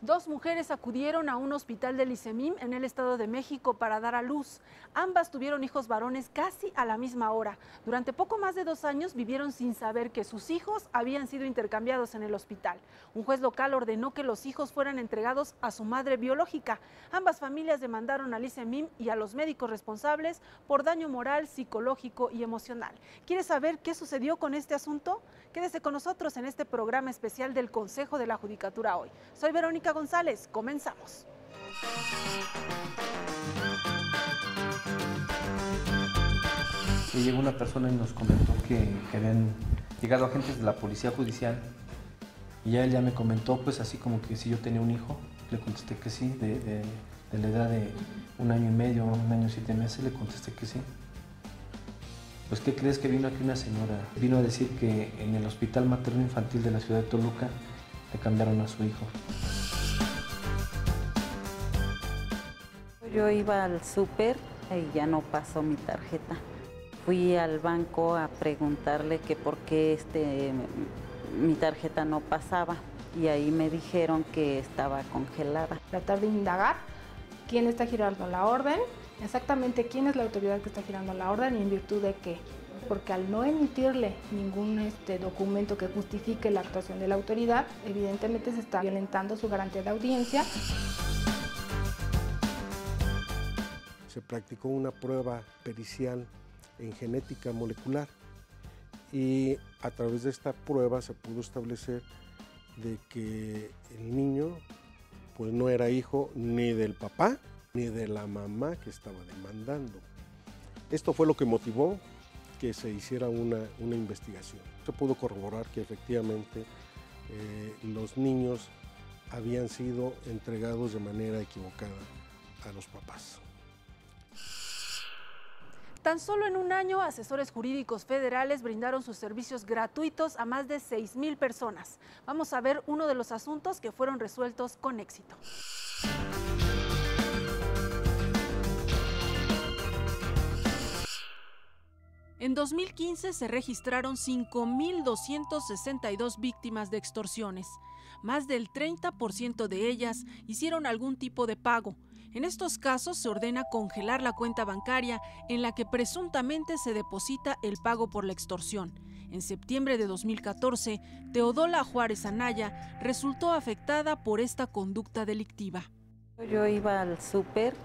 Dos mujeres acudieron a un hospital del ICEMIM en el Estado de México para dar a luz. Ambas tuvieron hijos varones casi a la misma hora. Durante poco más de 2 años vivieron sin saber que sus hijos habían sido intercambiados en el hospital. Un juez local ordenó que los hijos fueran entregados a su madre biológica. Ambas familias demandaron al ICEMIM y a los médicos responsables por daño moral, psicológico y emocional. ¿Quieres saber qué sucedió con este asunto? Quédese con nosotros en este programa especial del Consejo de la Judicatura hoy. Soy Verónica González, comenzamos. Y llegó una persona y nos comentó que habían llegado agentes de la policía judicial y ya él ya me comentó pues así como que si yo tenía un hijo, le contesté que sí, de la edad de 1 año y medio, 1 año y 7 meses, le contesté que sí. Pues ¿qué crees? Que vino aquí una señora, vino a decir que en el Hospital Materno Infantil de la ciudad de Toluca le cambiaron a su hijo. Yo iba al súper y ya no pasó mi tarjeta. Fui al banco a preguntarle que por qué mi tarjeta no pasaba y ahí me dijeron que estaba congelada. Tratar de indagar quién está girando la orden, exactamente quién es la autoridad que está girando la orden y en virtud de qué. Porque al no emitirle ningún documento que justifique la actuación de la autoridad, evidentemente se está violentando su garantía de audiencia. Se practicó una prueba pericial en genética molecular y a través de esta prueba se pudo establecer de que el niño pues no era hijo ni del papá ni de la mamá que estaba demandando. Esto fue lo que motivó que se hiciera una investigación. Se pudo corroborar que efectivamente los niños habían sido entregados de manera equivocada a los papás. Tan solo en un año, asesores jurídicos federales brindaron sus servicios gratuitos a más de 6,000 personas. Vamos a ver uno de los asuntos que fueron resueltos con éxito. En 2015 se registraron 5,262 víctimas de extorsiones. Más del 30% de ellas hicieron algún tipo de pago. En estos casos se ordena congelar la cuenta bancaria en la que presuntamente se deposita el pago por la extorsión. En septiembre de 2014, Teodola Juárez Anaya resultó afectada por esta conducta delictiva. Yo iba al súper,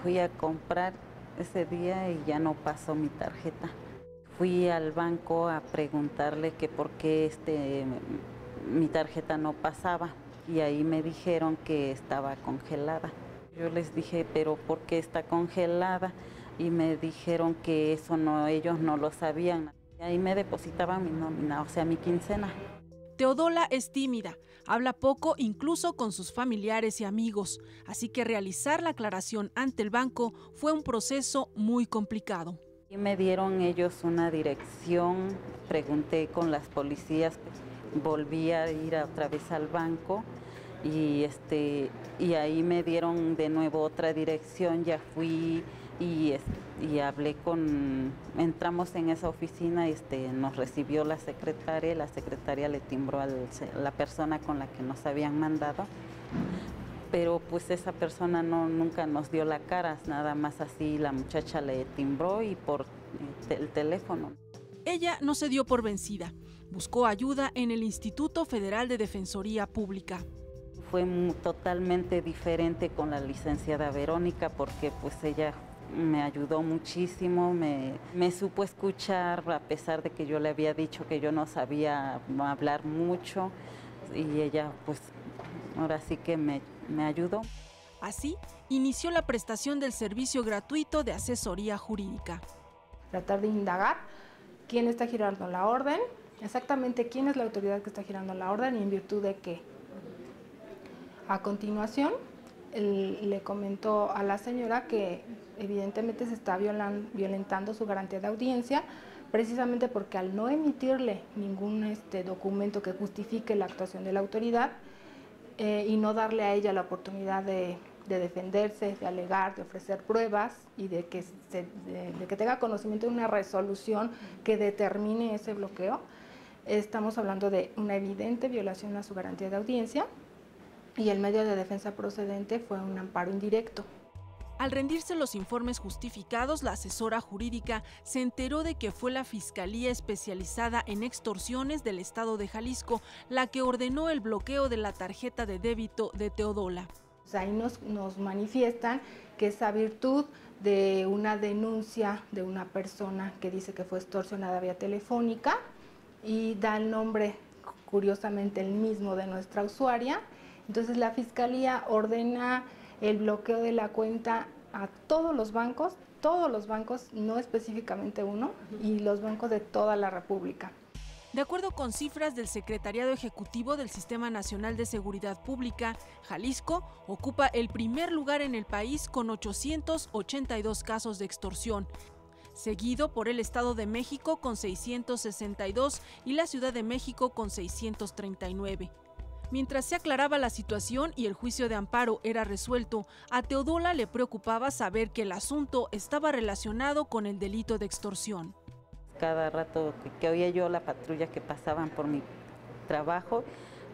fui a comprar ese día y ya no pasó mi tarjeta. Fui al banco a preguntarle que por qué mi tarjeta no pasaba y ahí me dijeron que estaba congelada. Yo les dije, pero ¿por qué está congelada? Y me dijeron que eso no, ellos no lo sabían. Y ahí me depositaban mi nómina, o sea, mi quincena. Teodola es tímida, habla poco incluso con sus familiares y amigos, así que realizar la aclaración ante el banco fue un proceso muy complicado. Y me dieron ellos una dirección, pregunté con las policías, volví a ir otra vez al banco y ahí me dieron de nuevo otra dirección, ya fui y hablé entramos en esa oficina, nos recibió la secretaria le timbró a la persona con la que nos habían mandado, pero pues esa persona nunca nos dio la cara, nada más así la muchacha le timbró y por el teléfono. Ella no se dio por vencida, buscó ayuda en el Instituto Federal de Defensoría Pública. Fue totalmente diferente con la licenciada Verónica porque pues ella me ayudó muchísimo, me supo escuchar a pesar de que yo le había dicho que yo no sabía hablar mucho y ella pues ahora sí que me ayudó. Así inició la prestación del servicio gratuito de asesoría jurídica. Tratar de indagar quién está girando la orden, exactamente quién es la autoridad que está girando la orden y en virtud de qué. A continuación, le comentó a la señora que evidentemente se está violentando su garantía de audiencia, precisamente porque al no emitirle ningún documento que justifique la actuación de la autoridad y no darle a ella la oportunidad de defenderse, de alegar, de ofrecer pruebas y de que tenga conocimiento de una resolución que determine ese bloqueo, estamos hablando de una evidente violación a su garantía de audiencia. y el medio de defensa procedente fue un amparo indirecto. Al rendirse los informes justificados, la asesora jurídica se enteró de que fue la Fiscalía Especializada en Extorsiones del Estado de Jalisco la que ordenó el bloqueo de la tarjeta de débito de Teodola. Ahí nos manifiestan que esa virtud de una denuncia de una persona que dice que fue extorsionada vía telefónica y da el nombre, curiosamente, el mismo de nuestra usuaria. Entonces la Fiscalía ordena el bloqueo de la cuenta a todos los bancos, no específicamente uno, y los bancos de toda la República. De acuerdo con cifras del Secretariado Ejecutivo del Sistema Nacional de Seguridad Pública, Jalisco ocupa el primer lugar en el país con 882 casos de extorsión, seguido por el Estado de México con 662 y la Ciudad de México con 639. Mientras se aclaraba la situación y el juicio de amparo era resuelto, a Teodola le preocupaba saber que el asunto estaba relacionado con el delito de extorsión. Cada rato que oía yo la patrulla que pasaban por mi trabajo,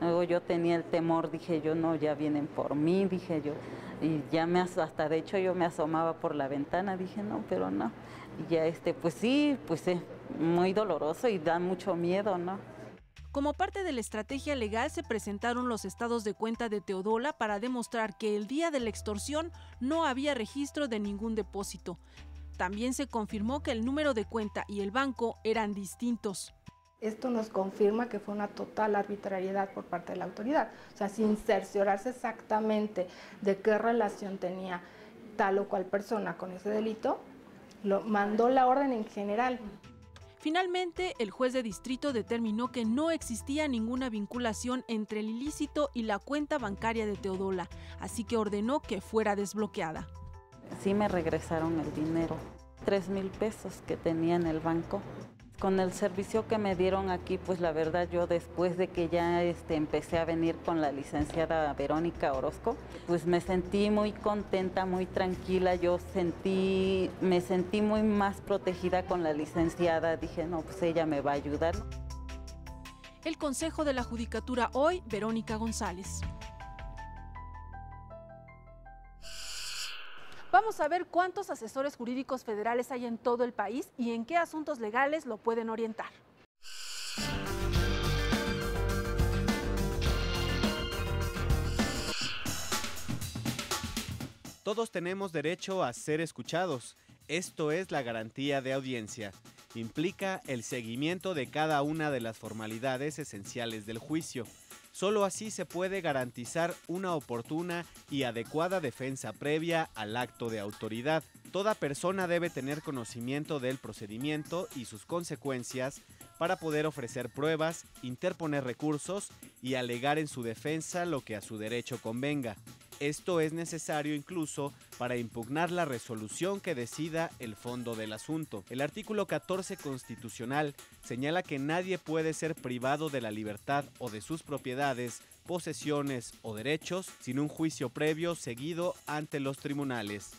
luego yo tenía el temor, dije yo, no, ya vienen por mí, dije yo, y ya hasta de hecho yo me asomaba por la ventana, dije no, pero no, y ya pues sí, pues es muy doloroso y da mucho miedo, ¿no? Como parte de la estrategia legal se presentaron los estados de cuenta de Teodola para demostrar que el día de la extorsión no había registro de ningún depósito. También se confirmó que el número de cuenta y el banco eran distintos. Esto nos confirma que fue una total arbitrariedad por parte de la autoridad, o sea, sin cerciorarse exactamente de qué relación tenía tal o cual persona con ese delito, mandó la orden en general. Finalmente, el juez de distrito determinó que no existía ninguna vinculación entre el ilícito y la cuenta bancaria de Teodola, así que ordenó que fuera desbloqueada. Sí me regresaron el dinero, 3,000 pesos que tenía en el banco. Con el servicio que me dieron aquí, pues la verdad yo después de que ya empecé a venir con la licenciada Verónica Orozco, pues me sentí muy contenta, muy tranquila, me sentí muy más protegida con la licenciada, dije no, pues ella me va a ayudar. El Consejo de la Judicatura hoy, Verónica González. Vamos a ver cuántos asesores jurídicos federales hay en todo el país y en qué asuntos legales lo pueden orientar. Todos tenemos derecho a ser escuchados. Esto es la garantía de audiencia. Implica el seguimiento de cada una de las formalidades esenciales del juicio. Solo así se puede garantizar una oportuna y adecuada defensa previa al acto de autoridad. Toda persona debe tener conocimiento del procedimiento y sus consecuencias para poder ofrecer pruebas, interponer recursos y alegar en su defensa lo que a su derecho convenga. Esto es necesario incluso para impugnar la resolución que decida el fondo del asunto. El artículo 14 constitucional señala que nadie puede ser privado de la libertad o de sus propiedades, posesiones o derechos sin un juicio previo seguido ante los tribunales.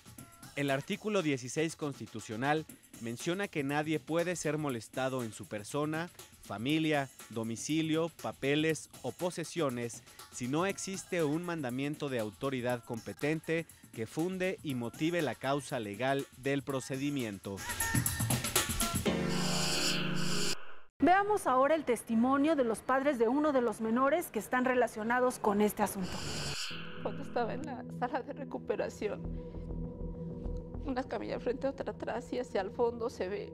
El artículo 16 constitucional menciona que nadie puede ser molestado en su persona, familia, domicilio, papeles o posesiones si no existe un mandamiento de autoridad competente que funde y motive la causa legal del procedimiento. Veamos ahora el testimonio de los padres de uno de los menores que están relacionados con este asunto. Cuando estaba en la sala de recuperación, una camilla frente a otra atrás y hacia el fondo se ve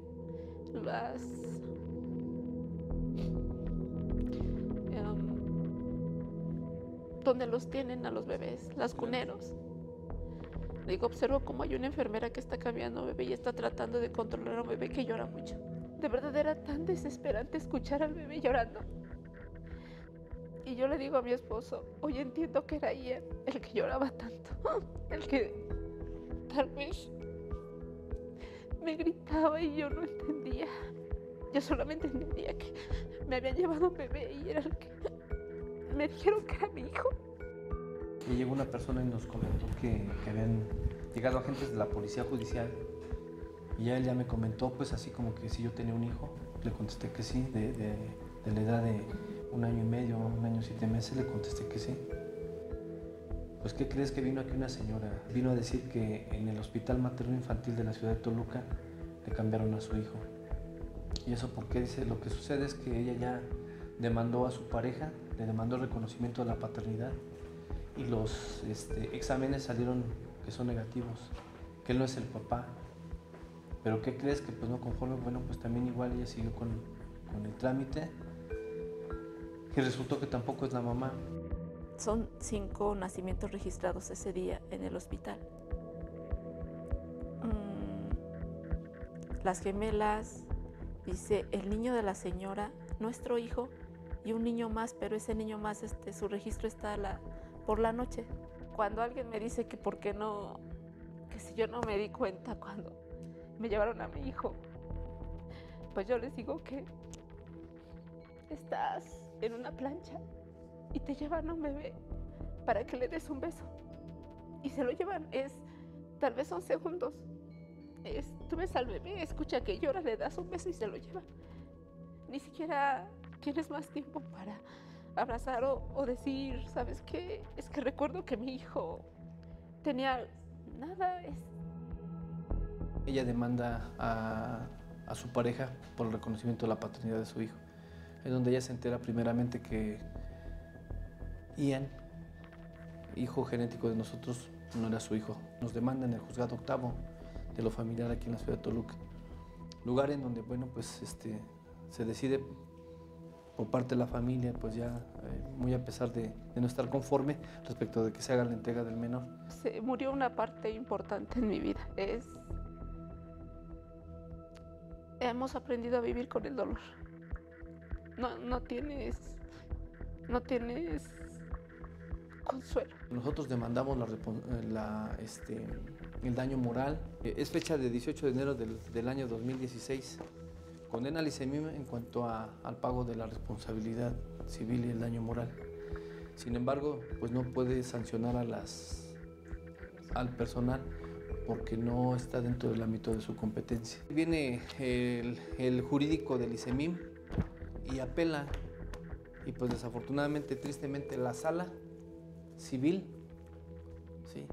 donde los tienen a los bebés, las cuneros. Digo, observo cómo hay una enfermera que está cambiando a un bebé y está tratando de controlar a un bebé que llora mucho. De verdad era tan desesperante escuchar al bebé llorando. Y yo le digo a mi esposo, hoy entiendo que era Ian el que lloraba tanto, el que tal vez me gritaba y yo no entendía. Yo solamente entendía que me habían llevado un bebé y era el que me dijeron que era mi hijo. Y llegó una persona y nos comentó que habían llegado agentes de la policía judicial y ya él ya me comentó pues así como que si yo tenía un hijo. Le contesté que sí, de la edad de 1 año y medio, 1 año y 7 meses, le contesté que sí. Pues, ¿qué crees? Que vino aquí una señora? Vino a decir que en el Hospital Materno Infantil de la ciudad de Toluca le cambiaron a su hijo. ¿Y eso por qué? Dice, lo que sucede es que ella ya demandó a su pareja, le demandó el reconocimiento de la paternidad y los exámenes salieron que son negativos, que él no es el papá. Pero ¿qué crees? Que pues no conforme, bueno, pues también igual ella siguió con el trámite y resultó que tampoco es la mamá. Son 5 nacimientos registrados ese día en el hospital. Las gemelas, dice el niño de la señora, nuestro hijo, y un niño más, pero ese niño más, su registro está por la noche. Cuando alguien me dice que por qué no, que si yo no me di cuenta cuando me llevaron a mi hijo, pues yo les digo que estás en una plancha y te llevan a un bebé para que le des un beso y se lo llevan, tal vez son segundos, tú ves al bebé, escucha que llora, le das un beso y se lo llevan. Ni siquiera tienes más tiempo para abrazar o decir, ¿sabes qué? Es que recuerdo que mi hijo tenía nada. Ella demanda a su pareja por el reconocimiento de la paternidad de su hijo. Es donde ella se entera primeramente que Ian, hijo genético de nosotros, no era su hijo. Nos demanda en el juzgado octavo de lo familiar aquí en la ciudad de Toluca. Lugar en donde, bueno, pues se decide por parte de la familia, pues ya muy a pesar de no estar conforme respecto de que se haga la entrega del menor. Se murió una parte importante en mi vida. Hemos aprendido a vivir con el dolor. No tienes consuelo. Nosotros demandamos el daño moral. Es fecha de 18 de enero del año 2016. Condena al ICEMIM en cuanto al pago de la responsabilidad civil y el daño moral. Sin embargo, pues no puede sancionar al personal porque no está dentro del ámbito de su competencia. Viene el jurídico del ICEMIM y apela, y pues desafortunadamente, tristemente, la sala civil, ¿sí?,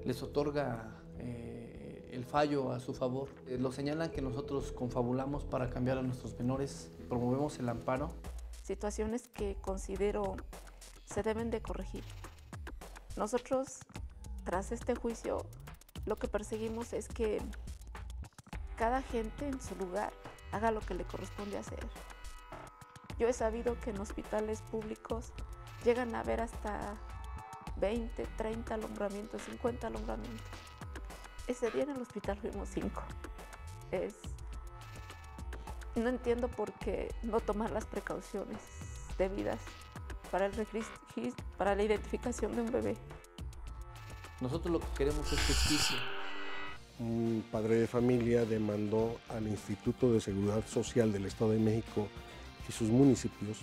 les otorga el fallo a su favor. Lo señalan que nosotros confabulamos para cambiar a nuestros menores, promovemos el amparo. Situaciones que considero se deben de corregir. Nosotros, tras este juicio, lo que perseguimos es que cada gente en su lugar haga lo que le corresponde hacer. Yo he sabido que en hospitales públicos llegan a haber hasta 20, 30 alumbramientos, 50 alumbramientos. Ese día en el hospital fuimos 5. No entiendo por qué no tomar las precauciones debidas para la identificación de un bebé. Nosotros lo que queremos es justicia. Un padre de familia demandó al Instituto de Seguridad Social del Estado de México y sus municipios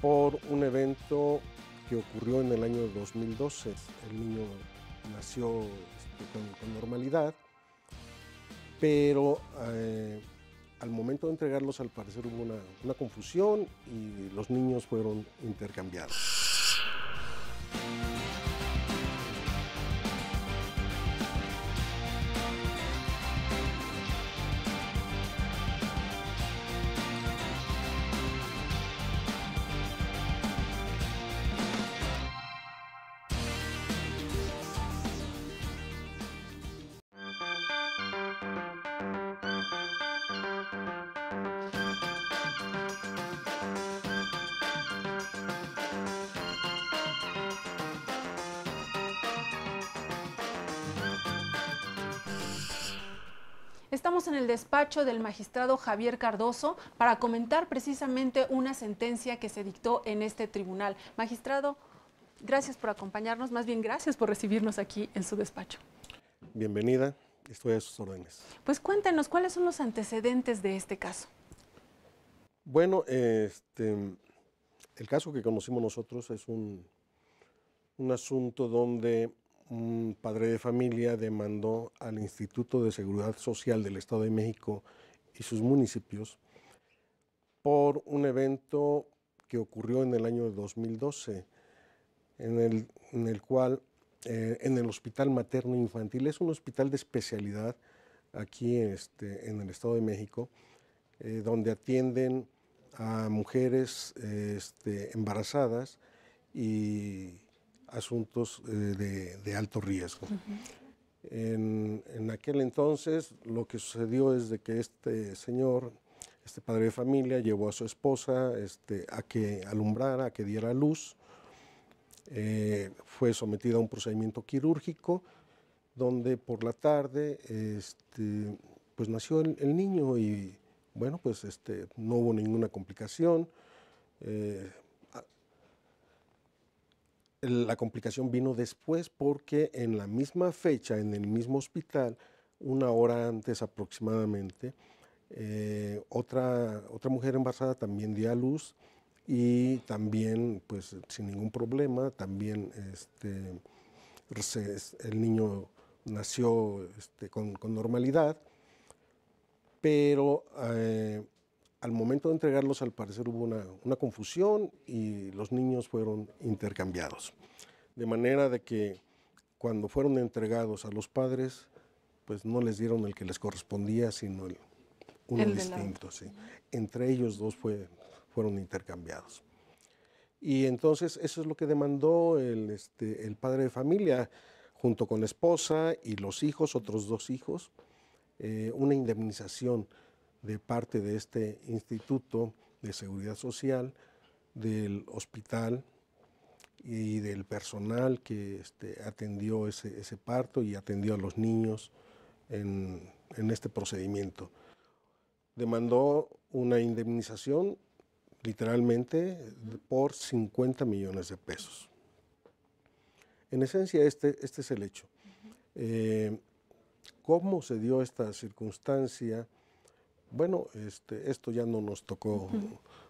por un evento que ocurrió en el año 2012. El niño nació con normalidad, pero al momento de entregarlos, al parecer hubo una confusión y los niños fueron intercambiados. Estamos en el despacho del magistrado Javier Cardoso para comentar precisamente una sentencia que se dictó en este tribunal. Magistrado, gracias por acompañarnos, más bien gracias por recibirnos aquí en su despacho. Bienvenida, estoy a sus órdenes. Pues cuéntenos, ¿cuáles son los antecedentes de este caso? Bueno, el caso que conocimos nosotros es un asunto donde un padre de familia demandó al Instituto de Seguridad Social del Estado de México y sus municipios por un evento que ocurrió en el año 2012. en el cual, en el Hospital Materno Infantil, es un hospital de especialidad aquí en el Estado de México, donde atienden a mujeres embarazadas y asuntos de alto riesgo. En aquel entonces lo que sucedió es de que este señor, este padre de familia, llevó a su esposa a que alumbrara, a que diera luz. Fue sometida a un procedimiento quirúrgico donde por la tarde pues nació el niño y bueno, pues no hubo ninguna complicación. La complicación vino después porque en la misma fecha, en el mismo hospital, una hora antes aproximadamente, otra mujer embarazada también dio a luz y también, pues sin ningún problema, también el niño nació con normalidad, pero al momento de entregarlos, al parecer hubo una confusión y los niños fueron intercambiados. De manera de que cuando fueron entregados a los padres, pues no les dieron el que les correspondía, sino uno distinto. Sí. Entre ellos dos fueron intercambiados. Y entonces eso es lo que demandó el padre de familia, junto con la esposa y los hijos, otros 2 hijos, una indemnización de parte de este Instituto de Seguridad Social, del hospital y del personal que atendió ese parto y atendió a los niños en este procedimiento. Demandó una indemnización literalmente por 50 millones de pesos. En esencia, este es el hecho. ¿Cómo se dio esta circunstancia? Bueno, esto ya no nos tocó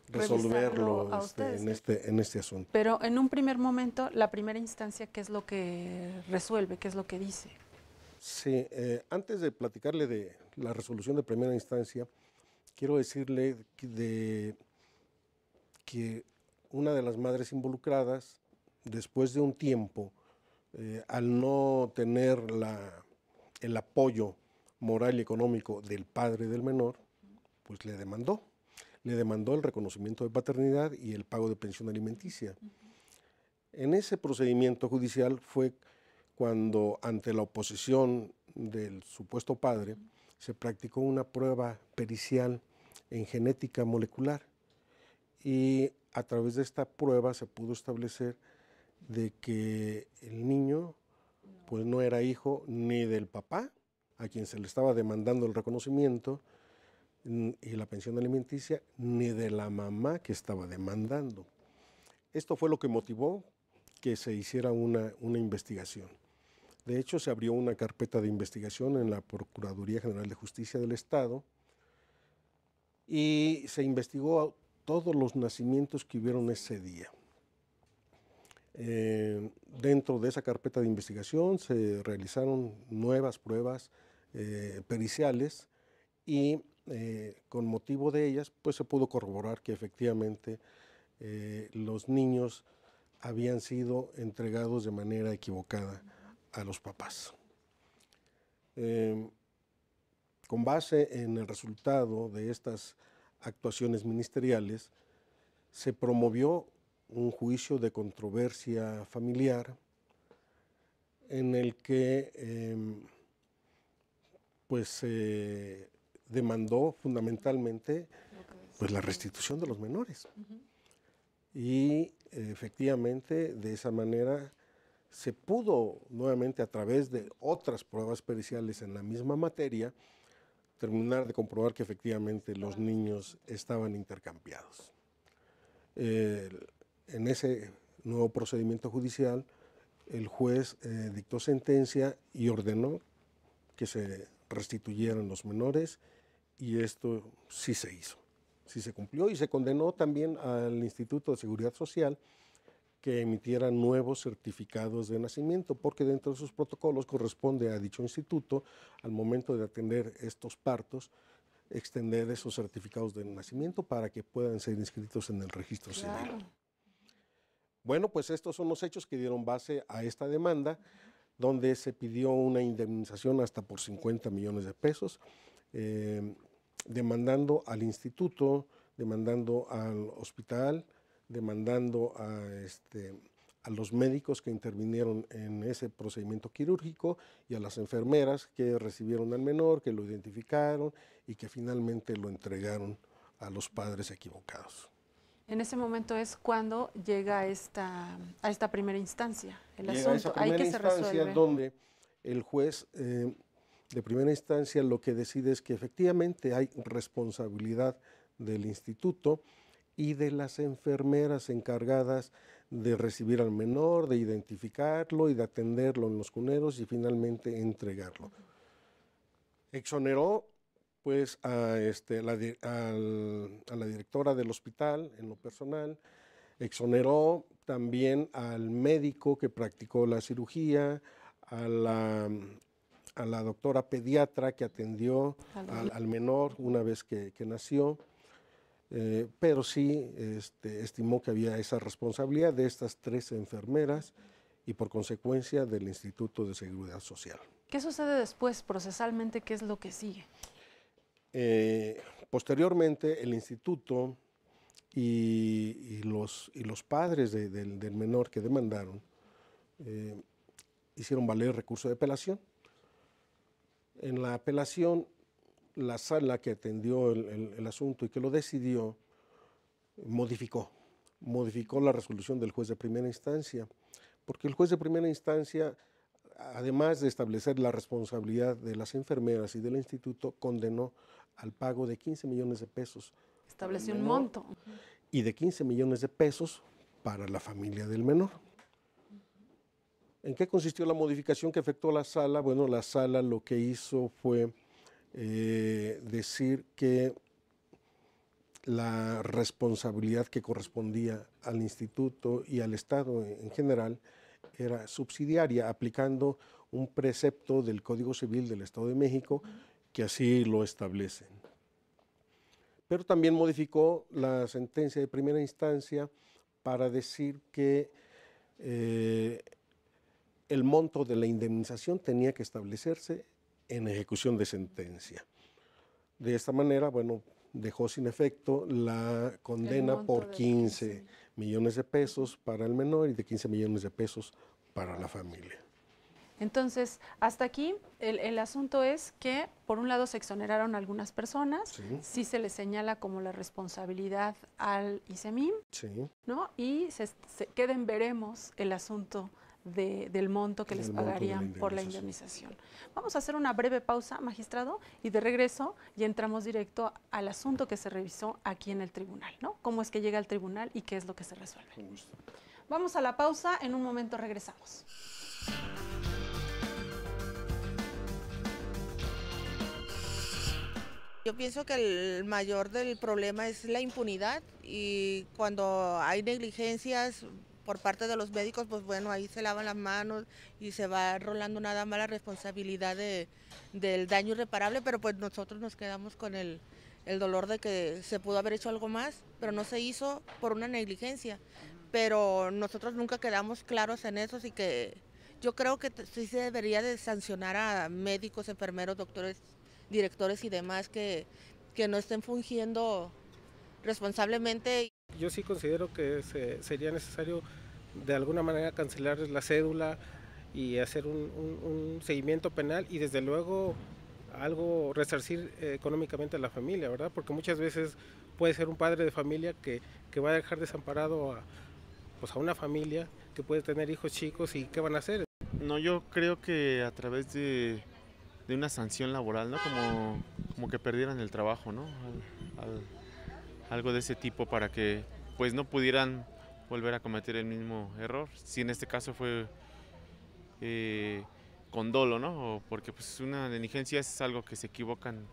resolverlo en este asunto. Pero en un primer momento, la primera instancia, ¿qué es lo que resuelve? ¿Qué es lo que dice? Sí, antes de platicarle de la resolución de primera instancia, quiero decirle que una de las madres involucradas, después de un tiempo, al no tener el apoyo moral y económico del padre del menor, pues le demandó el reconocimiento de paternidad y el pago de pensión alimenticia. En ese procedimiento judicial fue cuando, ante la oposición del supuesto padre, se practicó una prueba pericial en genética molecular y a través de esta prueba se pudo establecer de que el niño pues no era hijo ni del papá, a quien se le estaba demandando el reconocimiento y la pensión alimenticia, ni de la mamá que estaba demandando. Esto fue lo que motivó que se hiciera una investigación. De hecho, se abrió una carpeta de investigación en la Procuraduría General de Justicia del Estado y se investigó todos los nacimientos que hubieron ese día. Dentro de esa carpeta de investigación se realizaron nuevas pruebas periciales y con motivo de ellas pues se pudo corroborar que efectivamente los niños habían sido entregados de manera equivocada a los papás. Con base en el resultado de estas actuaciones ministeriales, se promovió un juicio de controversia familiar en el que pues se demandó fundamentalmente pues la restitución de los menores. Y efectivamente de esa manera se pudo nuevamente, a través de otras pruebas periciales en la misma materia, terminar de comprobar que efectivamente los niños estaban intercambiados. En ese nuevo procedimiento judicial, el juez dictó sentencia y ordenó que se restituyeran los menores, y esto sí se hizo, sí se cumplió, y se condenó también al Instituto de Seguridad Social que emitiera nuevos certificados de nacimiento, porque dentro de sus protocolos corresponde a dicho instituto, al momento de atender estos partos, extender esos certificados de nacimiento para que puedan ser inscritos en el registro civil. Bueno, pues estos son los hechos que dieron base a esta demanda, donde se pidió una indemnización hasta por 50 millones de pesos, demandando al instituto, demandando al hospital, demandando a los médicos que intervinieron en ese procedimiento quirúrgico y a las enfermeras que recibieron al menor, que lo identificaron y que finalmente lo entregaron a los padres equivocados. En ese momento es cuando llega a esta primera instancia, el Llega asunto, a esa ahí primera que se instancia resuelve. donde el juez de primera instancia lo que decide es que efectivamente hay responsabilidad del instituto y de las enfermeras encargadas de recibir al menor, de identificarlo y de atenderlo en los cuneros y finalmente entregarlo. Exoneró pues a la directora del hospital en lo personal, exoneró también al médico que practicó la cirugía, a la doctora pediatra que atendió al menor una vez que nació, pero sí estimó que había esa responsabilidad de estas 3 enfermeras y por consecuencia del Instituto de Seguridad Social. ¿Qué sucede después procesalmente? ¿Qué es lo que sigue? Posteriormente el instituto y los padres del menor que demandaron hicieron valer recurso de apelación. En la apelación, la sala que atendió el asunto y que lo decidió modificó la resolución del juez de primera instancia, porque el juez de primera instancia, además de establecer la responsabilidad de las enfermeras y del instituto, condenó al pago de 15 millones de pesos. Estableció un monto. Y de 15 millones de pesos para la familia del menor. ¿En qué consistió la modificación que efectuó la sala? Bueno, la sala lo que hizo fue decir que la responsabilidad que correspondía al instituto y al Estado en general era subsidiaria, aplicando un precepto del Código Civil del Estado de México que así lo establecen. Pero también modificó la sentencia de primera instancia para decir que el monto de la indemnización tenía que establecerse en ejecución de sentencia. De esta manera, bueno, dejó sin efecto la condena por 15 millones de pesos para el menor y de 15 millones de pesos para la familia. Entonces, hasta aquí el asunto es que, por un lado, se exoneraron algunas personas, sí se les señala como la responsabilidad al ICEMIM, ¿no? Y queda en veremos el asunto del monto que les pagarían por la indemnización. Vamos a hacer una breve pausa, magistrado, y de regreso ya entramos directo al asunto que se revisó aquí en el tribunal, ¿no? Cómo es que llega al tribunal y qué es lo que se resuelve. Vamos a la pausa, en un momento regresamos. Yo pienso que el mayor del problema es la impunidad, y cuando hay negligencias por parte de los médicos, pues bueno, ahí se lavan las manos y se va rolando nada más la responsabilidad del daño irreparable, pero pues nosotros nos quedamos con el dolor de que se pudo haber hecho algo más, pero no se hizo por una negligencia. Pero nosotros nunca quedamos claros en eso, así que yo creo que sí se debería de sancionar a médicos, enfermeros, doctores, directores y demás que no estén fungiendo responsablemente. Yo sí considero que sería necesario de alguna manera cancelarles la cédula y hacer un seguimiento penal y desde luego algo resarcir económicamente a la familia, ¿verdad? Porque muchas veces puede ser un padre de familia que va a dejar desamparado a una familia que puede tener hijos chicos y ¿qué van a hacer? No, yo creo que a través de una sanción laboral, ¿no? Como que perdieran el trabajo, ¿no? Algo de ese tipo para que pues no pudieran volver a cometer el mismo error. Si en este caso fue con dolo, ¿no? O porque pues una negligencia es algo que se equivocan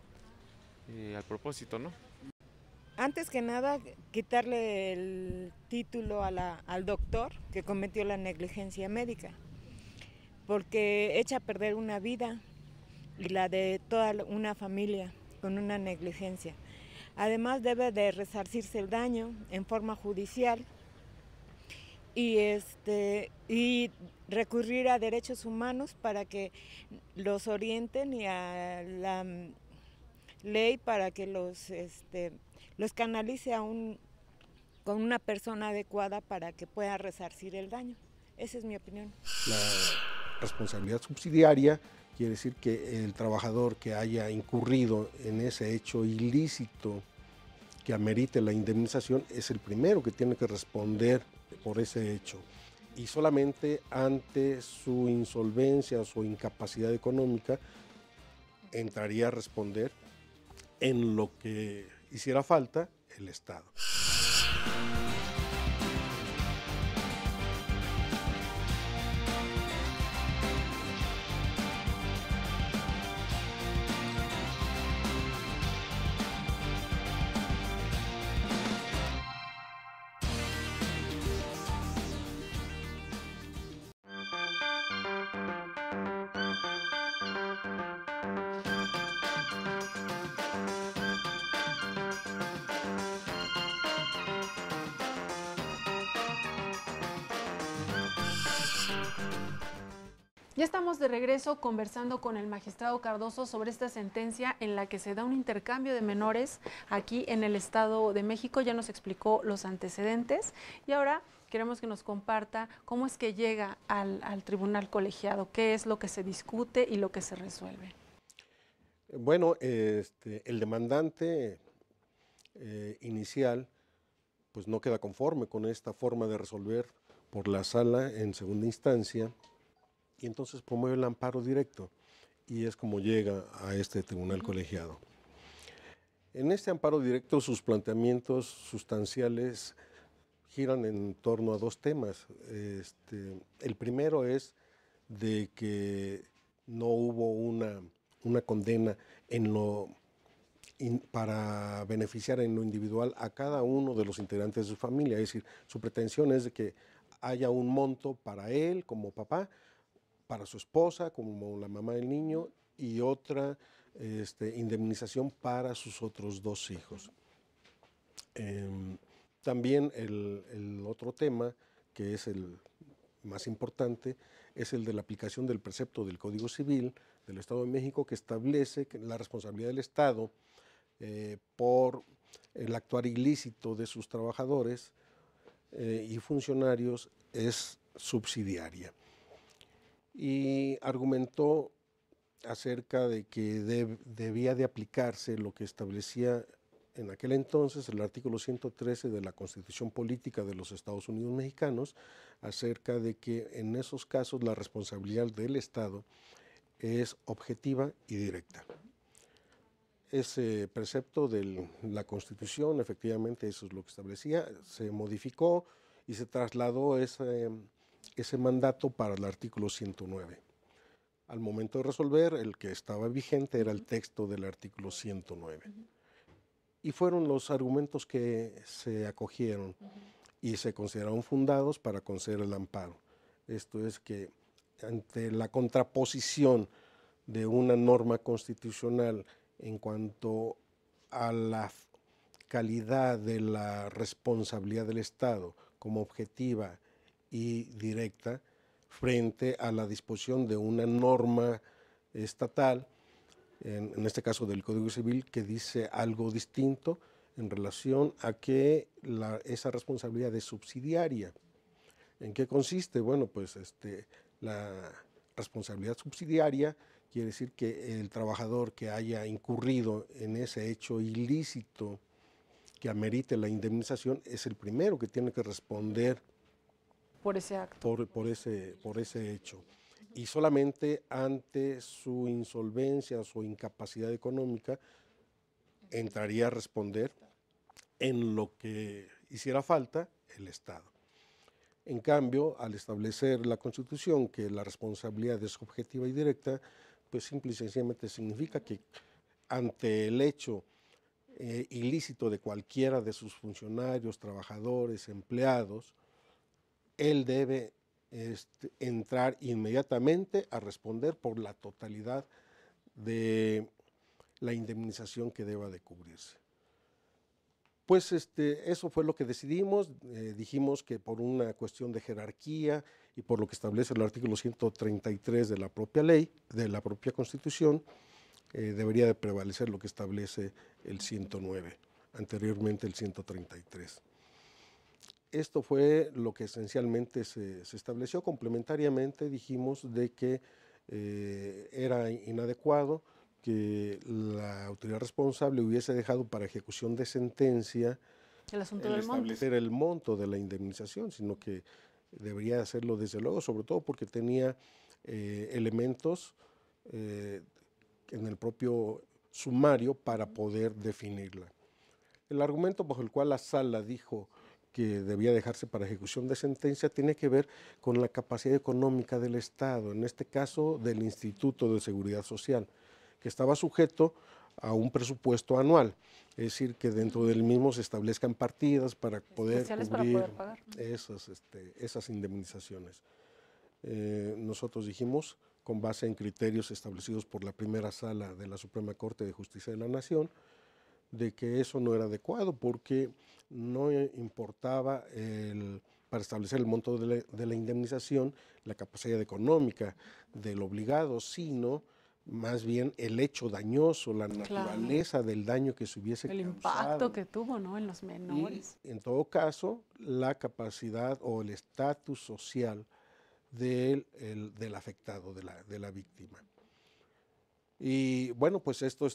al propósito, ¿no? Antes que nada, quitarle el título al doctor que cometió la negligencia médica, porque echa a perder una vida y la de toda una familia con una negligencia. Además debe de resarcirse el daño en forma judicial y recurrir a derechos humanos para que los orienten y a la ley para que los canalice con una persona adecuada para que pueda resarcir el daño. Esa es mi opinión. La responsabilidad subsidiaria quiere decir que el trabajador que haya incurrido en ese hecho ilícito que amerite la indemnización es el primero que tiene que responder por ese hecho. Y solamente ante su insolvencia o su incapacidad económica entraría a responder en lo que hiciera falta el Estado. Ya estamos de regreso conversando con el magistrado Cardoso sobre esta sentencia en la que se da un intercambio de menores aquí en el Estado de México. Ya nos explicó los antecedentes y ahora queremos que nos comparta cómo es que llega al tribunal colegiado, qué es lo que se discute y lo que se resuelve. Bueno, el demandante inicial pues no queda conforme con esta forma de resolver por la sala en segunda instancia y entonces promueve el amparo directo y es como llega a este tribunal colegiado. En este amparo directo sus planteamientos sustanciales giran en torno a dos temas. El primero es de que no hubo una condena para beneficiar en lo individual a cada uno de los integrantes de su familia, es decir, su pretensión es de que haya un monto para él como papá, para su esposa como la mamá del niño y otra indemnización para sus otros dos hijos. También el otro tema, que es el más importante, es el de la aplicación del precepto del Código Civil del Estado de México, que establece que la responsabilidad del Estado por el actuar ilícito de sus trabajadores y funcionarios es subsidiaria. Y argumentó acerca de que debía de aplicarse lo que establecía en aquel entonces el artículo 113 de la Constitución Política de los Estados Unidos Mexicanos, acerca de que en esos casos la responsabilidad del Estado es objetiva y directa. Ese precepto de la Constitución, efectivamente eso es lo que establecía, se modificó y se trasladó ese mandato para el artículo 109. Al momento de resolver, el que estaba vigente era el texto del artículo 109. Y fueron los argumentos que se acogieron y se consideraron fundados para conceder el amparo. Esto es que ante la contraposición de una norma constitucional en cuanto a la calidad de la responsabilidad del Estado como objetiva y directa frente a la disposición de una norma estatal, en este caso del Código Civil, que dice algo distinto en relación a que esa responsabilidad es subsidiaria. ¿En qué consiste? Bueno, pues la responsabilidad subsidiaria quiere decir que el trabajador que haya incurrido en ese hecho ilícito que amerite la indemnización es el primero que tiene que responder por ese acto. Por ese hecho. Y solamente ante su insolvencia o su incapacidad económica entraría a responder en lo que hiciera falta el Estado. En cambio, al establecer la Constitución que la responsabilidad es objetiva y directa, pues simple y sencillamente significa que ante el hecho ilícito de cualquiera de sus funcionarios, trabajadores, empleados, él debe entrar inmediatamente a responder por la totalidad de la indemnización que deba de cubrirse. Pues eso fue lo que decidimos. Dijimos que por una cuestión de jerarquía y por lo que establece el artículo 133 de la propia ley, de la propia Constitución, debería de prevalecer lo que establece el 109, anteriormente el 133. Esto fue lo que esencialmente se estableció. Complementariamente dijimos de que era inadecuado que la autoridad responsable hubiese dejado para ejecución de sentencia el asunto del establecer el monto de la indemnización, sino que debería hacerlo desde luego, sobre todo porque tenía elementos en el propio sumario para poder definirla. El argumento bajo el cual la sala dijo que debía dejarse para ejecución de sentencia tiene que ver con la capacidad económica del Estado, en este caso del Instituto de Seguridad Social, que estaba sujeto a un presupuesto anual, es decir, que dentro del mismo se establezcan partidas para poder cubrir esas indemnizaciones. Nosotros dijimos, con base en criterios establecidos por la primera sala de la Suprema Corte de Justicia de la Nación, de que eso no era adecuado porque no importaba para establecer el monto de la indemnización la capacidad económica del obligado, sino más bien el hecho dañoso, la naturaleza del daño que se hubiese causado. El impacto que tuvo, ¿no?, en los menores. Y, en todo caso, la capacidad o el estatus social del afectado, de la víctima. Y bueno, pues esto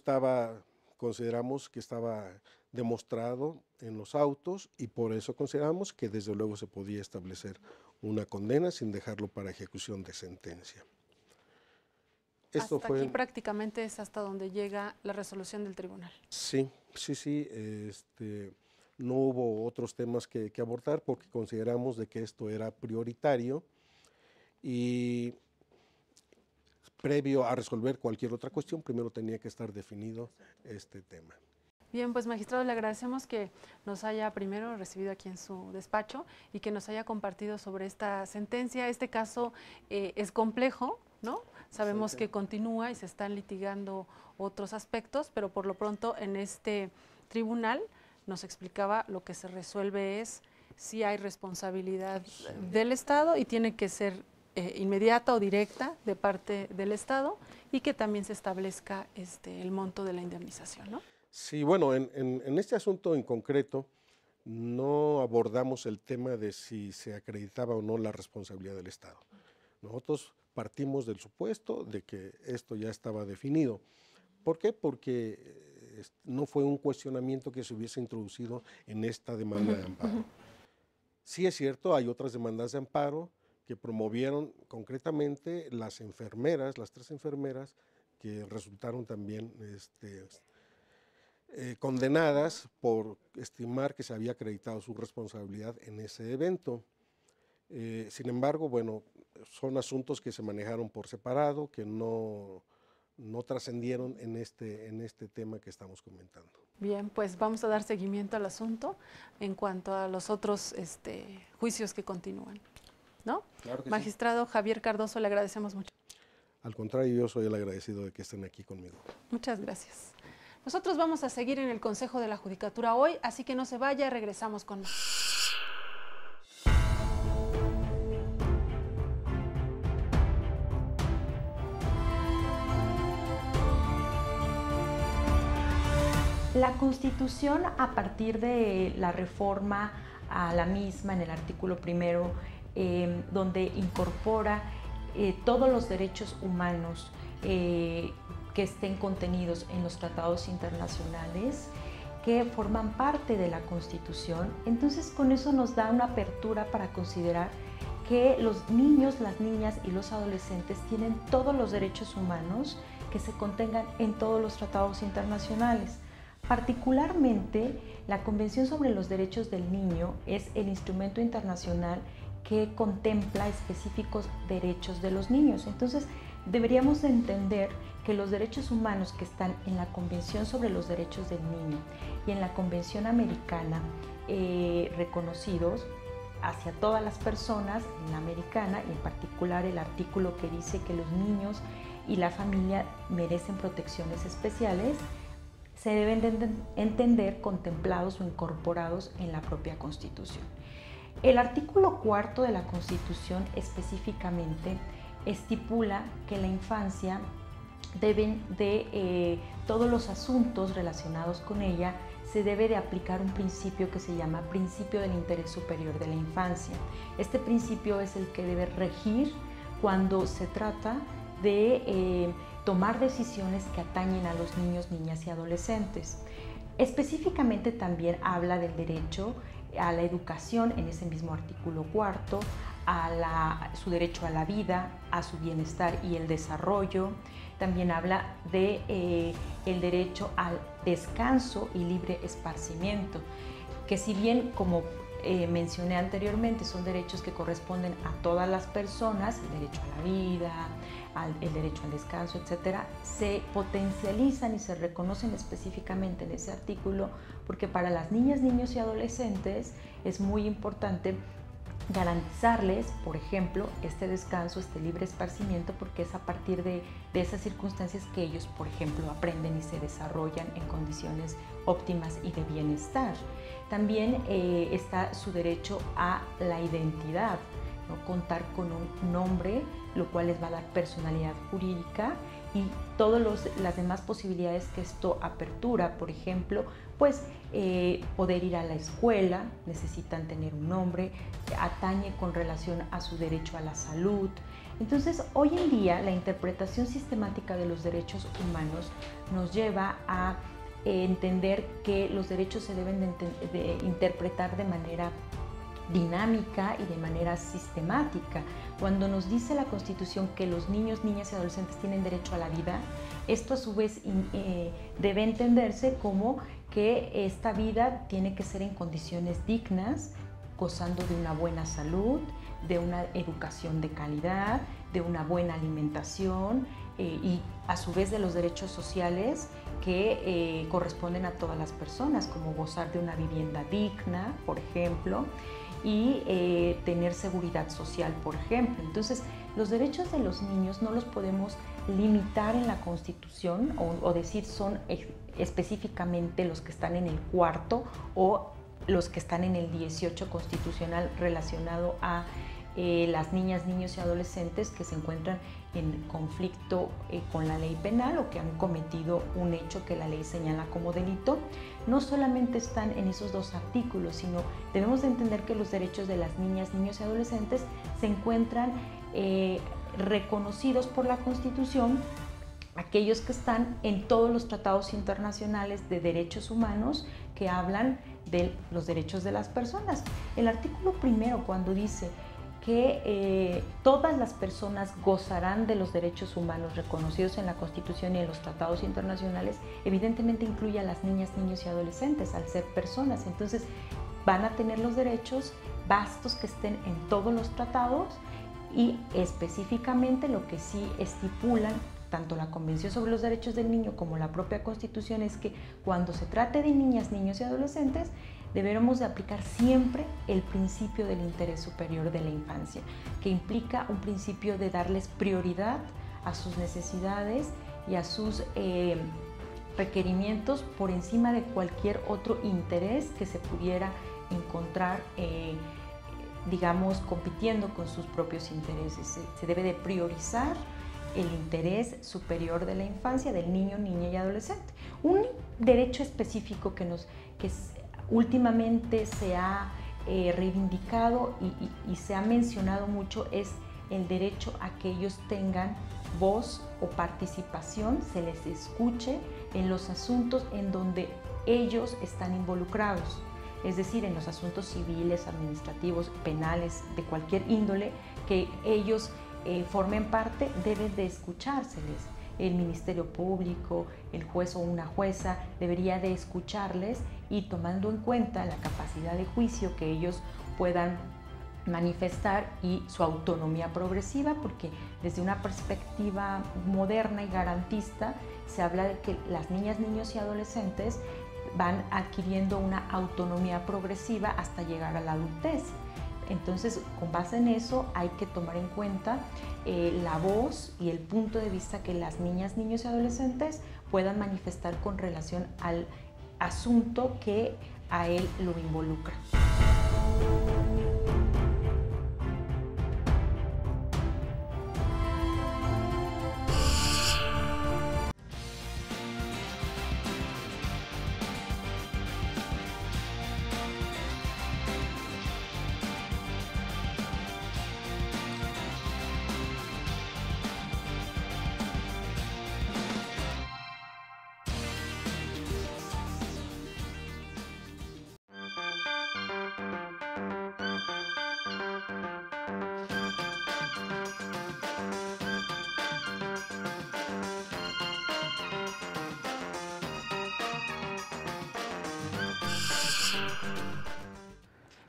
consideramos que estaba demostrado en los autos y por eso consideramos que desde luego se podía establecer una condena sin dejarlo para ejecución de sentencia. Aquí prácticamente es hasta donde llega la resolución del tribunal. Sí. No hubo otros temas que abordar porque consideramos de que esto era prioritario y previo a resolver cualquier otra cuestión, primero tenía que estar definido este tema. Bien, pues magistrado, le agradecemos que nos haya primero recibido aquí en su despacho y que nos haya compartido sobre esta sentencia. Este caso es complejo, ¿no? Sabemos que continúa y se están litigando otros aspectos, pero por lo pronto en este tribunal nos explicaba lo que se resuelve es si hay responsabilidad del Estado y tiene que ser inmediata o directa de parte del Estado y que también se establezca el monto de la indemnización, ¿no? Sí, bueno, en este asunto en concreto no abordamos el tema de si se acreditaba o no la responsabilidad del Estado. Nosotros partimos del supuesto de que esto ya estaba definido. ¿Por qué? Porque no fue un cuestionamiento que se hubiese introducido en esta demanda de amparo. Sí es cierto, hay otras demandas de amparo que promovieron concretamente las enfermeras, las 3 enfermeras que resultaron también condenadas por estimar que se había acreditado su responsabilidad en ese evento. Sin embargo, bueno, son asuntos que se manejaron por separado, que no trascendieron en este tema que estamos comentando. Bien, pues vamos a dar seguimiento al asunto en cuanto a los otros juicios que continúan, ¿no? Claro que Magistrado sí. Javier Cardoso, le agradecemos mucho. Al contrario, yo soy el agradecido de que estén aquí conmigo. Muchas gracias. Nosotros vamos a seguir en el Consejo de la Judicatura hoy, así que no se vaya, regresamos con más. La Constitución, a partir de la reforma a la misma en el artículo 1, donde incorpora todos los derechos humanos que estén contenidos en los tratados internacionales que forman parte de la Constitución, entonces con eso nos da una apertura para considerar que los niños, las niñas y los adolescentes tienen todos los derechos humanos que se contengan en todos los tratados internacionales. Particularmente, la Convención sobre los Derechos del Niño es el instrumento internacional que contempla específicos derechos de los niños. Entonces, deberíamos de entender que los derechos humanos que están en la Convención sobre los Derechos del Niño y en la Convención Americana reconocidos hacia todas las personas, en la americana, y en particular el artículo que dice que los niños y la familia merecen protecciones especiales, se deben de entender contemplados o incorporados en la propia Constitución. El artículo 4 de la Constitución específicamente estipula que la infancia deben de todos los asuntos relacionados con ella se debe de aplicar un principio que se llama principio del interés superior de la infancia. Este principio es el que debe regir cuando se trata de tomar decisiones que atañen a los niños, niñas y adolescentes. Específicamente también habla del derecho a la educación en ese mismo artículo 4, su derecho a la vida, a su bienestar y el desarrollo. También habla de el derecho al descanso y libre esparcimiento, que si bien, como mencioné anteriormente, son derechos que corresponden a todas las personas, el derecho a la vida, el derecho al descanso, etcétera, se potencializan y se reconocen específicamente en ese artículo porque para las niñas, niños y adolescentes es muy importante garantizarles, por ejemplo, este descanso, este libre esparcimiento, porque es a partir de esas circunstancias que ellos, por ejemplo, aprenden y se desarrollan en condiciones óptimas y de bienestar. También está su derecho a la identidad, ¿no? Contar con un nombre, lo cual les va a dar personalidad jurídica y todas las demás posibilidades que esto apertura, por ejemplo, pues poder ir a la escuela, necesitan tener un nombre, atañe con relación a su derecho a la salud. Entonces, hoy en día la interpretación sistemática de los derechos humanos nos lleva a entender que los derechos se deben de interpretar de manera dinámica y de manera sistemática. Cuando nos dice la Constitución que los niños, niñas y adolescentes tienen derecho a la vida, esto a su vez debe entenderse como que esta vida tiene que ser en condiciones dignas, gozando de una buena salud, de una educación de calidad, de una buena alimentación y a su vez de los derechos sociales que corresponden a todas las personas, como gozar de una vivienda digna, por ejemplo, y tener seguridad social, por ejemplo. Entonces, los derechos de los niños no los podemos limitar en la Constitución o decir son específicamente los que están en el 4 o los que están en el 18 constitucional relacionado a las niñas, niños y adolescentes que se encuentran en conflicto con la ley penal o que han cometido un hecho que la ley señala como delito. No solamente están en esos dos artículos, sino debemos de entender que los derechos de las niñas, niños y adolescentes se encuentran reconocidos por la Constitución, aquellos que están en todos los tratados internacionales de derechos humanos que hablan de los derechos de las personas. El artículo primero, cuando dice que todas las personas gozarán de los derechos humanos reconocidos en la Constitución y en los tratados internacionales, evidentemente incluye a las niñas, niños y adolescentes al ser personas. Entonces van a tener los derechos vastos que estén en todos los tratados y específicamente lo que sí estipulan tanto la Convención sobre los Derechos del Niño como la propia Constitución es que cuando se trate de niñas, niños y adolescentes deberemos de aplicar siempre el principio del interés superior de la infancia, que implica un principio de darles prioridad a sus necesidades y a sus requerimientos por encima de cualquier otro interés que se pudiera encontrar, digamos, compitiendo con sus propios intereses. Se debe de priorizar el interés superior de la infancia, del niño, niña y adolescente. Un derecho específico que últimamente se ha reivindicado y se ha mencionado mucho es el derecho a que ellos tengan voz o participación, se les escuche en los asuntos en donde ellos están involucrados, es decir, en los asuntos civiles, administrativos, penales, de cualquier índole que ellos formen parte, deben de escuchárseles. El Ministerio Público, el juez o una jueza debería de escucharles y tomando en cuenta la capacidad de juicio que ellos puedan manifestar y su autonomía progresiva, porque desde una perspectiva moderna y garantista se habla de que las niñas, niños y adolescentes van adquiriendo una autonomía progresiva hasta llegar a la adultez. Entonces, con base en eso, hay que tomar en cuenta la voz y el punto de vista que las niñas, niños y adolescentes puedan manifestar con relación al asunto que a él lo involucra.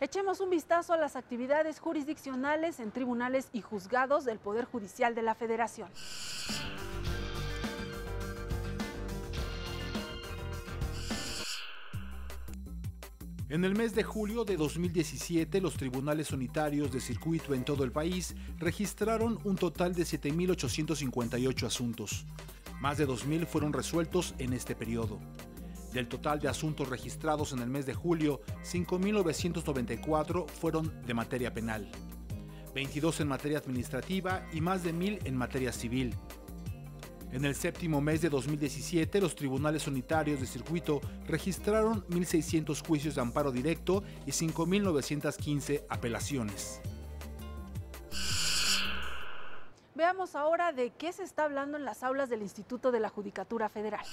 Echemos un vistazo a las actividades jurisdiccionales en tribunales y juzgados del Poder Judicial de la Federación. En el mes de julio de 2017, los tribunales unitarios de circuito en todo el país registraron un total de 7.858 asuntos. Más de 2.000 fueron resueltos en este periodo. Del total de asuntos registrados en el mes de julio, 5.994 fueron de materia penal, 22 en materia administrativa y más de 1.000 en materia civil. En el séptimo mes de 2017, los tribunales unitarios de circuito registraron 1.600 juicios de amparo directo y 5.915 apelaciones. Veamos ahora de qué se está hablando en las aulas del Instituto de la Judicatura Federal.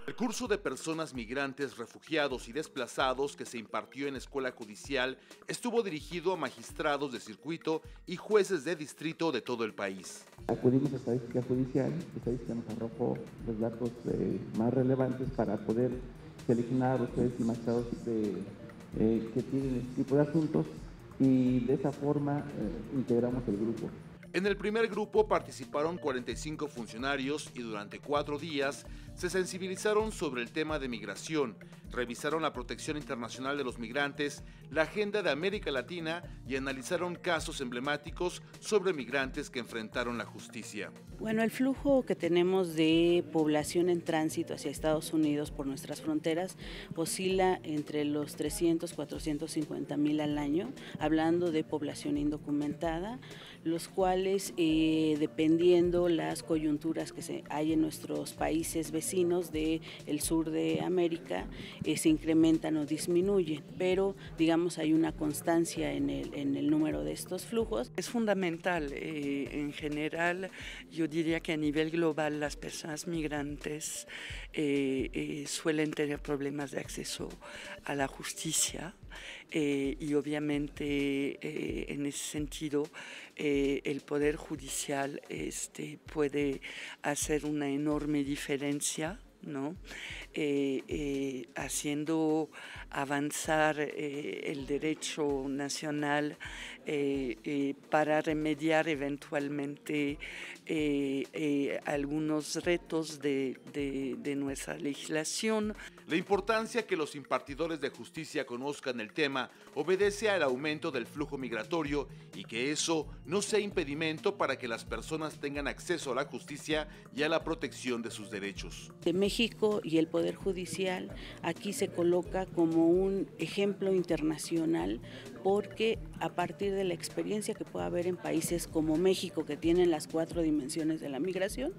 El curso de personas migrantes, refugiados y desplazados que se impartió en la Escuela Judicial estuvo dirigido a magistrados de circuito y jueces de distrito de todo el país. Acudimos a estadística judicial, estadística nos arrojó los datos más relevantes para poder seleccionar a los jueces y magistrados que tienen este tipo de asuntos y de esa forma integramos el grupo. En el primer grupo participaron 45 funcionarios y durante 4 días se sensibilizaron sobre el tema de migración, revisaron la protección internacional de los migrantes, la agenda de América Latina y analizaron casos emblemáticos sobre migrantes que enfrentaron la justicia. Bueno, el flujo que tenemos de población en tránsito hacia Estados Unidos por nuestras fronteras oscila entre los 300, 450 mil al año, hablando de población indocumentada, los cuales, dependiendo las coyunturas que hay en nuestros países vecinos del sur de América, se incrementan o disminuyen, pero digamos hay una constancia en el número de estos flujos. Es fundamental, en general, yo diría que a nivel global las personas migrantes suelen tener problemas de acceso a la justicia y obviamente en ese sentido el Poder Judicial puede hacer una enorme diferencia, ¿no? Haciendo avanzar el derecho nacional para remediar eventualmente algunos retos de nuestra legislación. La importancia que los impartidores de justicia conozcan el tema obedece al aumento del flujo migratorio y que eso no sea impedimento para que las personas tengan acceso a la justicia y a la protección de sus derechos. De México y el Poder Judicial aquí se coloca como un ejemplo internacional porque a partir de la experiencia que puede haber en países como México, que tienen las 4 dimensiones de la migración,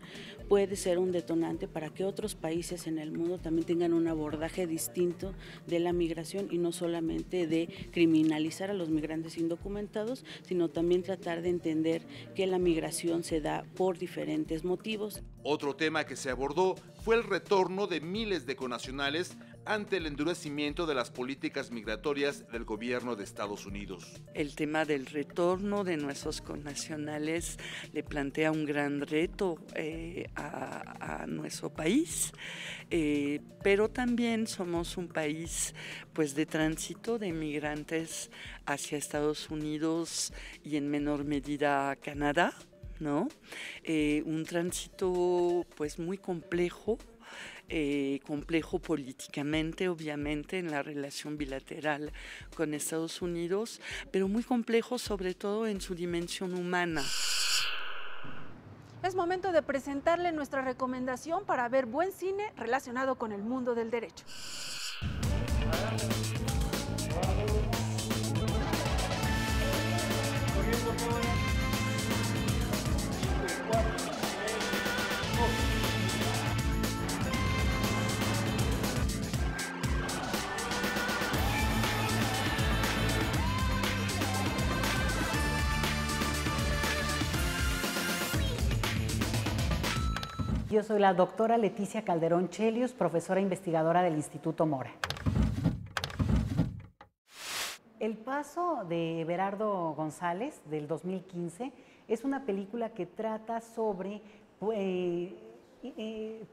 puede ser un detonante para que otros países en el mundo también tengan un abordaje distinto de la migración y no solamente de criminalizar a los migrantes indocumentados, sino también tratar de entender que la migración se da por diferentes motivos. Otro tema que se abordó fue el retorno de miles de connacionales ante el endurecimiento de las políticas migratorias del gobierno de Estados Unidos. El tema del retorno de nuestros connacionales le plantea un gran reto a nuestro país, pero también somos un país pues de tránsito de migrantes hacia Estados Unidos y en menor medida a Canadá, ¿no? Un tránsito pues muy complejo, complejo políticamente, obviamente, en la relación bilateral con Estados Unidos, pero muy complejo sobre todo en su dimensión humana. Es momento de presentarle nuestra recomendación para ver buen cine relacionado con el mundo del derecho. Yo soy la doctora Leticia Calderón Chelius, profesora investigadora del Instituto Mora. El paso de Everardo González, del 2015, es una película que trata sobre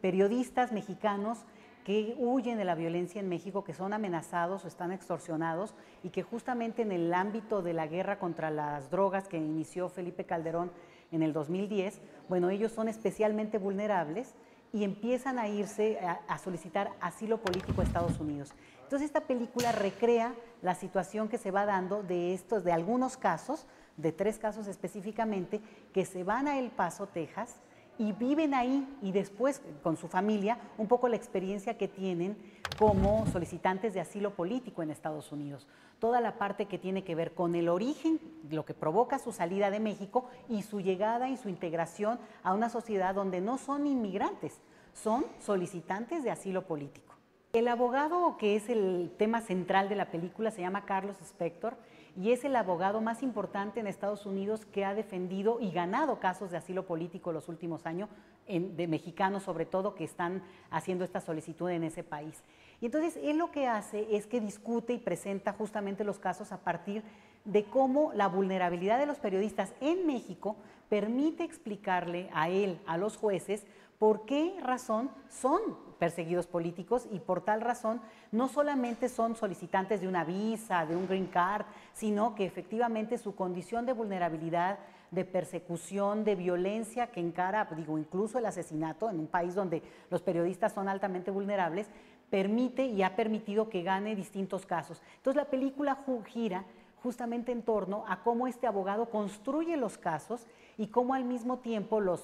periodistas mexicanos que huyen de la violencia en México, que son amenazados o están extorsionados y que justamente en el ámbito de la guerra contra las drogas que inició Felipe Calderón en el 2010, bueno, ellos son especialmente vulnerables y empiezan a irse a solicitar asilo político a Estados Unidos. Entonces esta película recrea la situación que se va dando de algunos casos, de 3 casos específicamente, que se van a El Paso, Texas, y viven ahí y después con su familia un poco la experiencia que tienen como solicitantes de asilo político en Estados Unidos. Toda la parte que tiene que ver con el origen, lo que provoca su salida de México y su llegada y su integración a una sociedad donde no son inmigrantes, son solicitantes de asilo político. El abogado, que es el tema central de la película, se llama Carlos Spector y es el abogado más importante en Estados Unidos que ha defendido y ganado casos de asilo político los últimos años, de mexicanos sobre todo, que están haciendo esta solicitud en ese país. Y entonces él lo que hace es que discute y presenta justamente los casos a partir de cómo la vulnerabilidad de los periodistas en México permite explicarle a él, a los jueces, por qué razón son perseguidos políticos y por tal razón no solamente son solicitantes de una visa, de un green card, sino que efectivamente su condición de vulnerabilidad, de persecución, de violencia que encara, incluso el asesinato en un país donde los periodistas son altamente vulnerables, permite y ha permitido que gane distintos casos. Entonces la película gira justamente en torno a cómo este abogado construye los casos y cómo al mismo tiempo los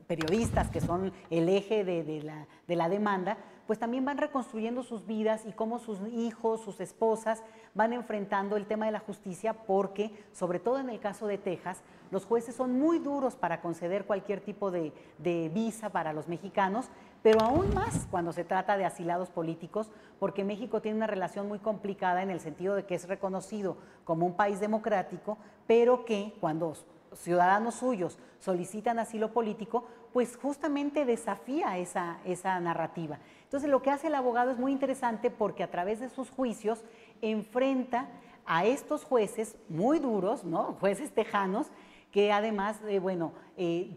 periodistas, que son el eje de la demanda, pues también van reconstruyendo sus vidas y cómo sus hijos, sus esposas van enfrentando el tema de la justicia, porque, sobre todo en el caso de Texas, los jueces son muy duros para conceder cualquier tipo de visa para los mexicanos, pero aún más cuando se trata de asilados políticos, porque México tiene una relación muy complicada en el sentido de que es reconocido como un país democrático, pero que cuando ciudadanos suyos solicitan asilo político, pues justamente desafía esa narrativa. Entonces lo que hace el abogado es muy interesante porque a través de sus juicios enfrenta a estos jueces muy duros, ¿no? Jueces tejanos, que además,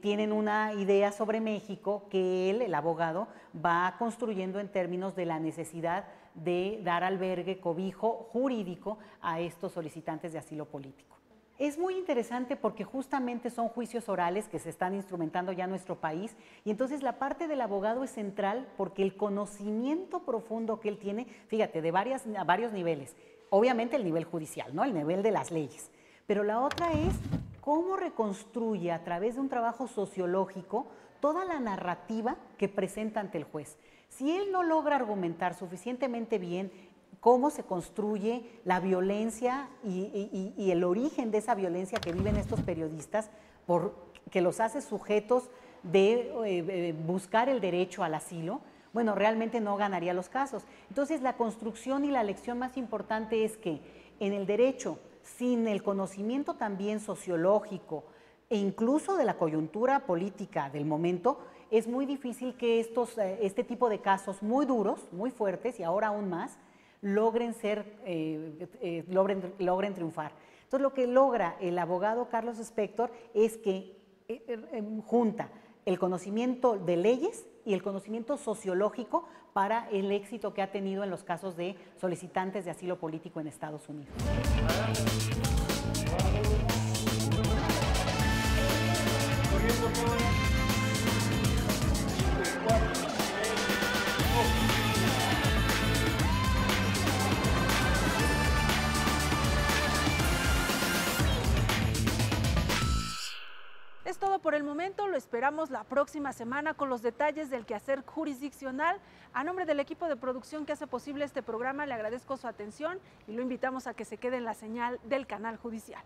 tienen una idea sobre México que él, el abogado, va construyendo en términos de la necesidad de dar albergue, cobijo jurídico a estos solicitantes de asilo político. Es muy interesante porque justamente son juicios orales que se están instrumentando ya en nuestro país y entonces la parte del abogado es central porque el conocimiento profundo que él tiene, fíjate, a varios niveles, obviamente el nivel judicial, ¿no? El nivel de las leyes, pero la otra es cómo reconstruye a través de un trabajo sociológico toda la narrativa que presenta ante el juez. Si él no logra argumentar suficientemente bien cómo se construye la violencia y el origen de esa violencia que viven estos periodistas, que los hace sujetos de buscar el derecho al asilo, bueno, realmente no ganaría los casos. Entonces, la construcción y la lección más importante es que en el derecho, sin el conocimiento también sociológico e incluso de la coyuntura política del momento, es muy difícil que este tipo de casos muy duros, muy fuertes y ahora aún más, logren triunfar. Entonces lo que logra el abogado Carlos Spector es que junta el conocimiento de leyes y el conocimiento sociológico para el éxito que ha tenido en los casos de solicitantes de asilo político en Estados Unidos. por el momento lo esperamos la próxima semana con los detalles del quehacer jurisdiccional. A nombre del equipo de producción que hace posible este programa, le agradezco su atención y lo invitamos a que se quede en la señal del canal judicial.